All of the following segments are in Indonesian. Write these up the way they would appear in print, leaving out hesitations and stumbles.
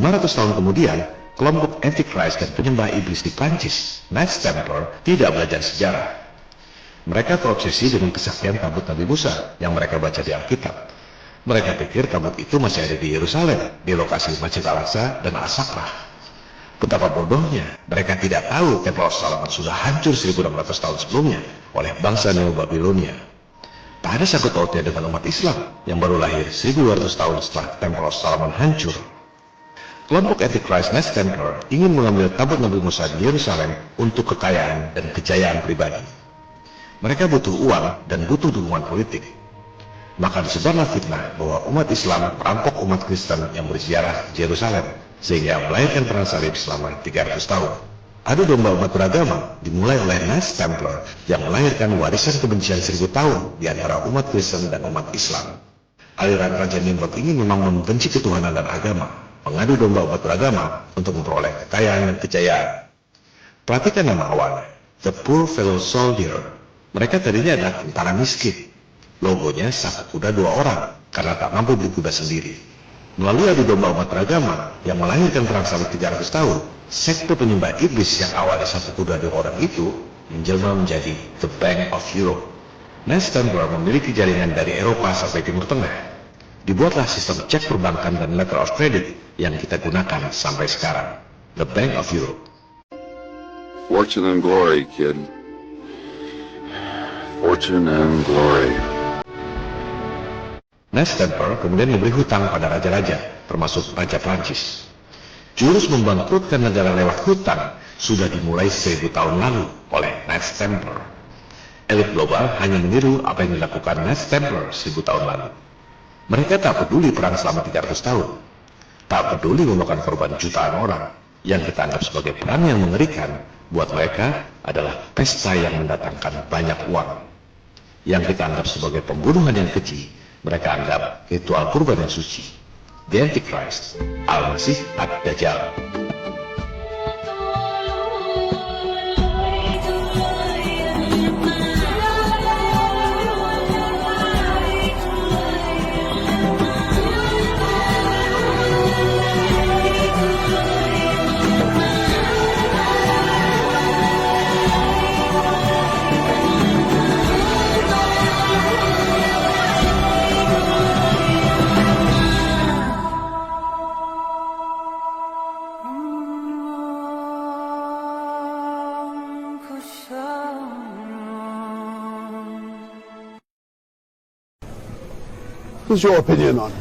500 tahun kemudian, kelompok antikris dan penyembah iblis di Prancis, Knights Templar, tidak belajar sejarah. Mereka terobsesi dengan kesaksian tabut Nabi Musa yang mereka baca di Alkitab. Mereka pikir tabut itu masih ada di Yerusalem, di lokasi Masjid Al-Aqsa dan As-Sakrah. Betapa bodohnya, mereka tidak tahu Tempel Solomon sudah hancur 1600 tahun sebelumnya oleh bangsa Neo-Babilonia. Tak ada sangkut pautnya dengan umat Islam yang baru lahir 1200 tahun setelah Tempel Solomon hancur. Kelompok antikris Knights Templar ingin mengambil tabut Nabi Musa di Yerusalem untuk kekayaan dan kejayaan pribadi. Mereka butuh uang dan butuh dukungan politik. Maka disebarlah fitnah bahwa umat Islam merampok umat Kristen yang berziarah di Yerusalem, sehingga melahirkan perang salib selama 300 tahun. Adu domba umat beragama dimulai oleh Knights Templar yang melahirkan warisan kebencian 1000 tahun di antara umat Kristen dan umat Islam. Aliran Raja Nimrod ini memang membenci ketuhanan dan agama, mengadu domba umat beragama untuk memperoleh kekayaan dan kejayaan. Perhatikan nama awalnya, The Poor Fellow Soldier. Mereka tadinya adalah tentara miskin. Logonya satu kuda 2 orang, karena tak mampu beli kuda sendiri. Melalui adu domba umat beragama yang melahirkan perang salib 300 tahun, sekte penyembah iblis yang awalnya satu kuda 2 orang itu menjelma menjadi The Bank of Europe. Knights Templar memiliki jaringan dari Eropa sampai Timur Tengah. Dibuatlah sistem cek perbankan dan letter of credit yang kita gunakan sampai sekarang, The Bank of Europe. Fortune and glory, kid. Fortune and glory. Knights Templar kemudian memberi hutang pada raja-raja, termasuk Raja Prancis. Jurus membangkrutkan negara lewat hutang sudah dimulai 1000 tahun lalu oleh Knights Templar. Elit global hanya meniru apa yang dilakukan Knights Templar 1000 tahun lalu. Mereka tak peduli perang selama 300 tahun. Tak peduli memakan korban jutaan orang. Yang kita anggap sebagai perang yang mengerikan, buat mereka adalah pesta yang mendatangkan banyak uang. Yang kita anggap sebagai pembunuhan yang keji, mereka anggap ritual kurban yang suci. The Antichrist, Al-Masih Ad-Dajjal. What is your opinion on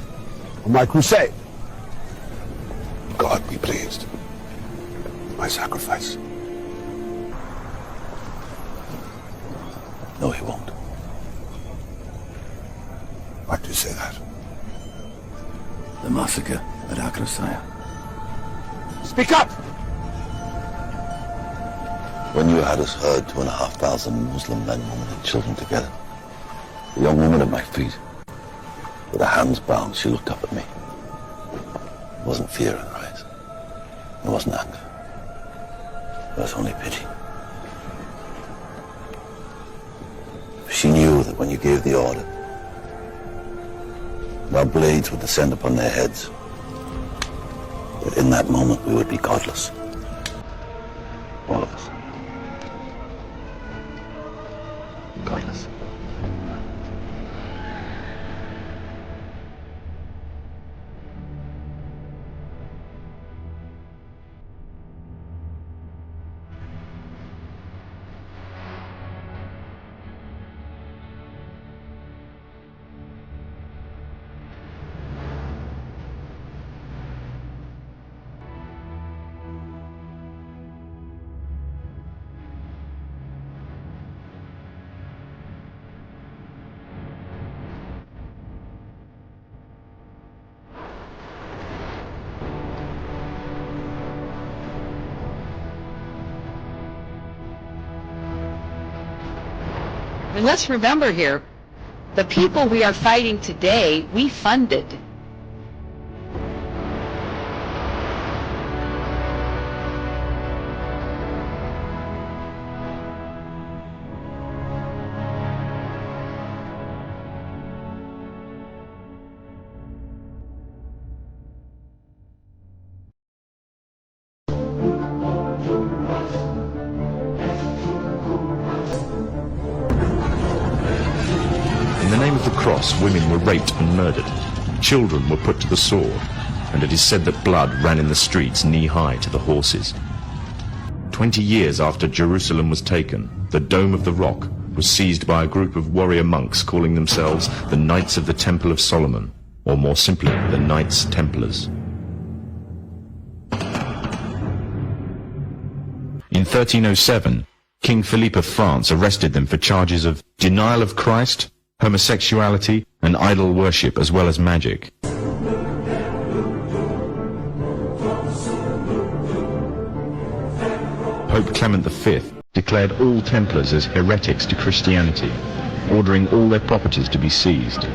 my crusade? God be pleased. My sacrifice. No, he won't. Why do you say that? The massacre at Akrasaya. Speak up! When you had us herd 2,500 Muslim men, women and children together, a young woman at my feet, with her hands bound, she looked up at me. It wasn't fear in her eyes. It wasn't anger. It was only pity. She knew that when you gave the order, our blades would descend upon their heads. That in that moment we would be godless. All of us. Godless. And let's remember here, the people we are fighting today, we funded. the cross, women were raped and murdered. Children were put to the sword, and it is said that blood ran in the streets knee-high to the horses. 20 years after Jerusalem was taken, the Dome of the Rock was seized by a group of warrior monks calling themselves the Knights of the Temple of Solomon, or more simply, the Knights Templars. In 1307, King Philippe of France arrested them for charges of denial of Christ, homosexuality, and idol worship, as well as magic. Pope Clement V declared all Templars as heretics to Christianity, ordering all their properties to be seized.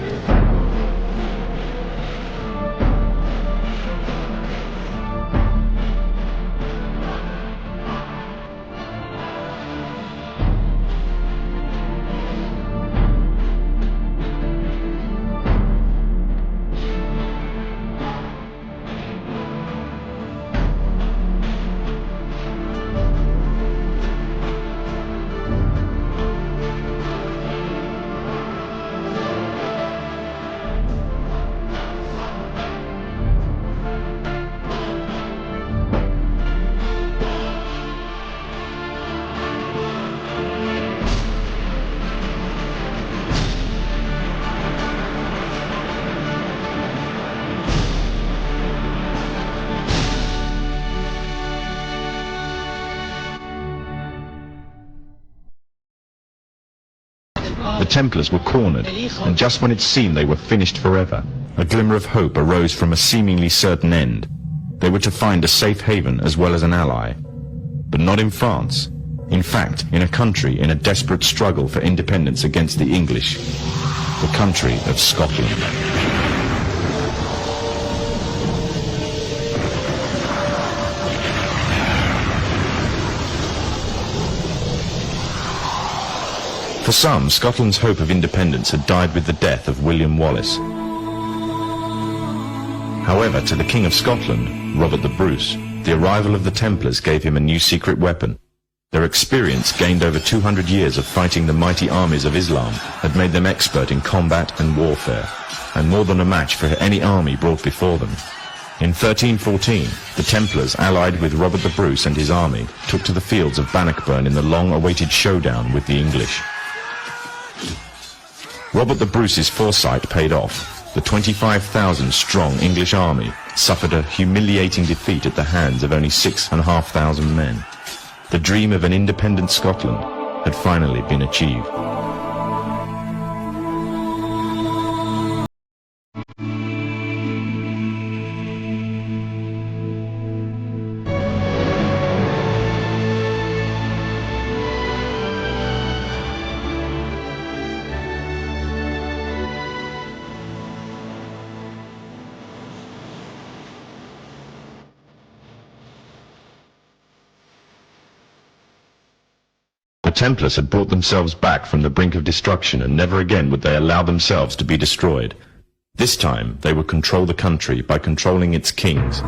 The Templars were cornered, and just when it seemed they were finished forever, a glimmer of hope arose from a seemingly certain end. They were to find a safe haven as well as an ally. But not in France. In fact, in a country in a desperate struggle for independence against the English. The country of Scotland. For some, Scotland's hope of independence had died with the death of William Wallace. However, to the King of Scotland, Robert the Bruce, the arrival of the Templars gave him a new secret weapon. Their experience, gained over 200 years of fighting the mighty armies of Islam, had made them expert in combat and warfare, and more than a match for any army brought before them. In 1314, the Templars, allied with Robert the Bruce and his army, took to the fields of Bannockburn in the long-awaited showdown with the English. Robert the Bruce's foresight paid off. The 25,000-strong English army suffered a humiliating defeat at the hands of only 6,500 men. The dream of an independent Scotland had finally been achieved. The Templars had brought themselves back from the brink of destruction, and never again would they allow themselves to be destroyed. This time, they would control the country by controlling its kings.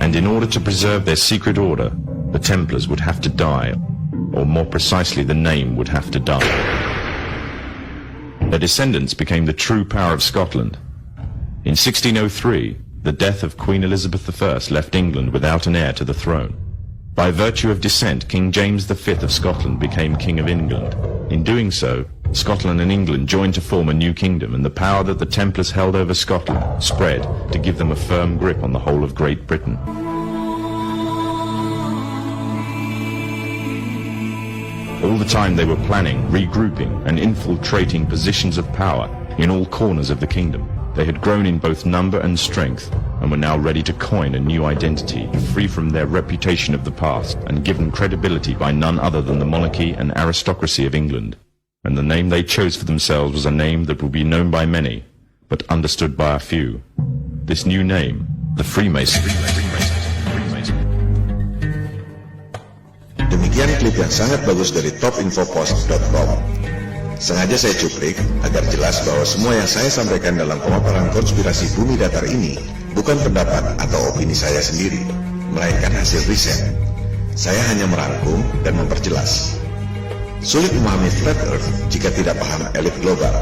And in order to preserve their secret order, the Templars would have to die, or more precisely, the name would have to die. Their descendants became the true power of Scotland. In 1603, the death of Queen Elizabeth I left England without an heir to the throne. By virtue of descent, King James V of Scotland became King of England. In doing so, Scotland and England joined to form a new kingdom, and the power that the Templars held over Scotland spread to give them a firm grip on the whole of Great Britain. All the time they were planning, regrouping, and infiltrating positions of power in all corners of the kingdom. They had grown in both number and strength, and were now ready to coin a new identity, free from their reputation of the past, and given credibility by none other than the monarchy and aristocracy of England. And the name they chose for themselves was a name that would be known by many, but understood by a few. This new name, the Freemasons. Demikian klip yang sangat bagus dari topinfopost.com. Sengaja saya cuplik agar jelas bahwa semua yang saya sampaikan dalam pemaparan konspirasi bumi datar ini bukan pendapat atau opini saya sendiri, melainkan hasil riset. Saya hanya merangkum dan memperjelas. Sulit memahami flat earth jika tidak paham elit global.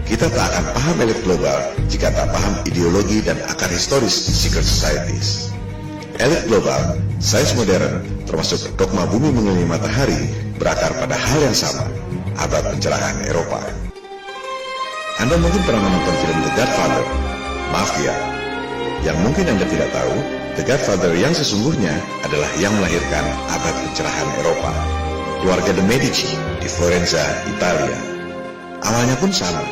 Kita tak akan paham elit global jika tak paham ideologi dan akar historis secret societies. Elit global, sains modern, termasuk dogma bumi mengelilingi matahari, berakar pada hal yang sama, abad pencerahan Eropa. Anda mungkin pernah menonton film The Godfather. Maaf ya, yang mungkin Anda tidak tahu, The Godfather yang sesungguhnya adalah yang melahirkan abad pencerahan Eropa. Keluarga de Medici di Florenza, Italia. Awalnya pun sama.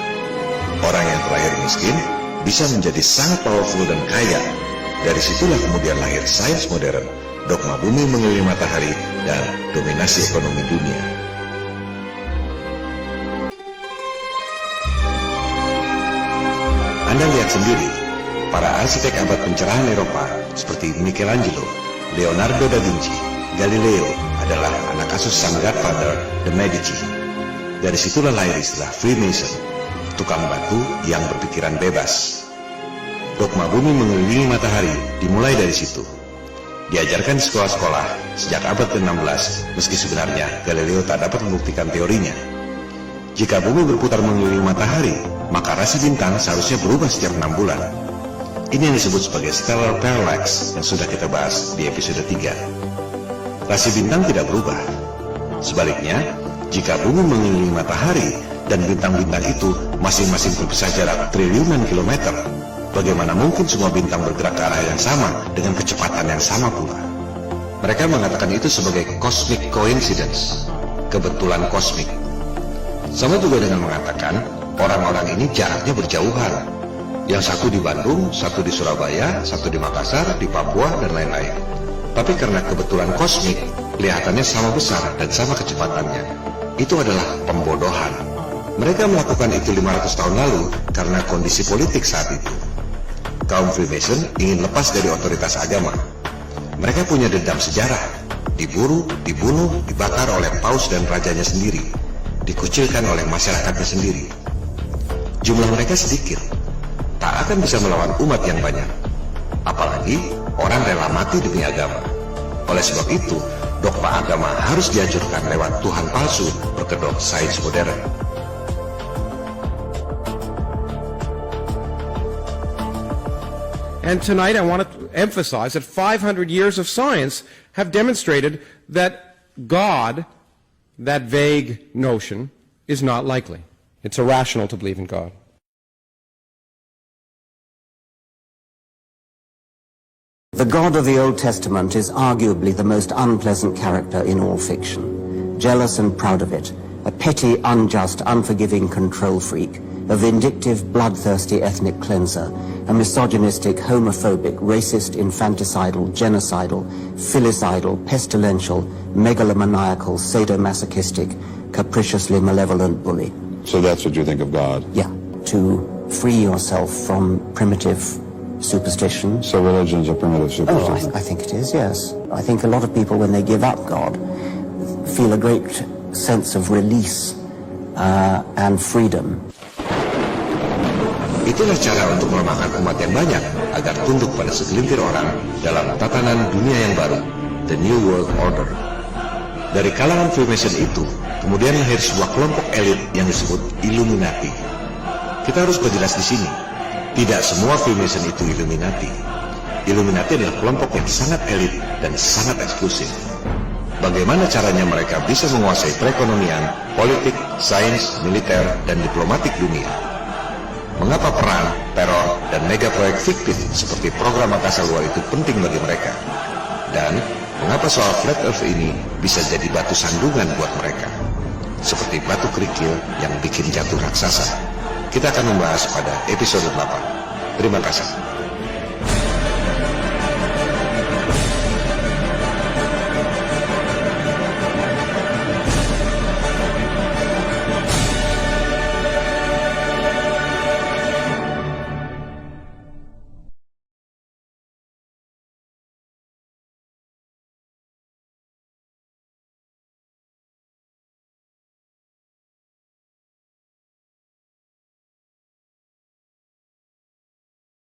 Orang yang terlahir miskin bisa menjadi sangat powerful dan kaya. Dari situlah kemudian lahir sains modern, dogma bumi mengelilingi matahari, dan dominasi ekonomi dunia. Anda lihat sendiri, para arsitek abad pencerahan Eropa seperti Michelangelo, Leonardo da Vinci, Galileo adalah anak asuh sang Godfather, the Medici. Dari situlah lahir istilah Freemason, tukang batu yang berpikiran bebas. Dogma bumi mengelilingi matahari dimulai dari situ. Diajarkan di sekolah-sekolah sejak abad ke-16, meski sebenarnya Galileo tak dapat membuktikan teorinya. Jika bumi berputar mengelilingi matahari, maka rasi bintang seharusnya berubah setiap 6 bulan. Ini yang disebut sebagai stellar parallax yang sudah kita bahas di episode 3. Rasi bintang tidak berubah. Sebaliknya, jika bumi mengelilingi matahari dan bintang-bintang itu masing-masing berpisah jarak triliunan kilometer, bagaimana mungkin semua bintang bergerak ke arah yang sama dengan kecepatan yang sama pula? Mereka mengatakan itu sebagai cosmic coincidence, kebetulan kosmik. Sama juga dengan mengatakan orang-orang ini jaraknya berjauhan. Yang satu di Bandung, satu di Surabaya, satu di Makassar, di Papua, dan lain-lain. Tapi karena kebetulan kosmik, kelihatannya sama besar dan sama kecepatannya. Itu adalah pembodohan. Mereka melakukan itu 500 tahun lalu karena kondisi politik saat itu. Kaum Freemason ingin lepas dari otoritas agama. Mereka punya dendam sejarah. Diburu, dibunuh, dibakar oleh paus dan rajanya sendiri. Dikucilkan oleh masyarakatnya sendiri. Jumlah mereka sedikit. Tak akan bisa melawan umat yang banyak. Apalagi orang rela mati demi agama. Oleh sebab itu, dogma agama harus dihancurkan lewat Tuhan palsu berkedok sains modern. And tonight I want to emphasize that 500 years of science have demonstrated that God, that vague notion, is not likely. It's irrational to believe in God. The God of the Old Testament is arguably the most unpleasant character in all fiction. Jealous and proud of it, a petty, unjust, unforgiving control freak, a vindictive, bloodthirsty ethnic cleanser, a misogynistic, homophobic, racist, infanticidal, genocidal, filicidal, pestilential, megalomaniacal, sadomasochistic, capriciously malevolent bully. So that's what you think of God? Yeah, to free yourself from primitive superstition. So religion's a primitive superstition? Oh, I think it is, yes. I think a lot of people, when they give up God, feel a great sense of release and freedom. Itulah cara untuk melemahkan umat yang banyak agar tunduk pada segelintir orang dalam tatanan dunia yang baru, the New World Order. Dari kalangan Freemason itu, kemudian lahir sebuah kelompok elit yang disebut Illuminati. Kita harus berjelas di sini. Tidak semua Freemason itu Illuminati. Illuminati adalah kelompok yang sangat elit dan sangat eksklusif. Bagaimana caranya mereka bisa menguasai perekonomian, politik, sains, militer, dan diplomatik dunia? Mengapa perang, teror, dan mega proyek fiktif seperti program angkasa luar itu penting bagi mereka? Dan mengapa soal flat earth ini bisa jadi batu sandungan buat mereka? Seperti batu kerikil yang bikin jatuh raksasa. Kita akan membahas pada episode 8. Terima kasih.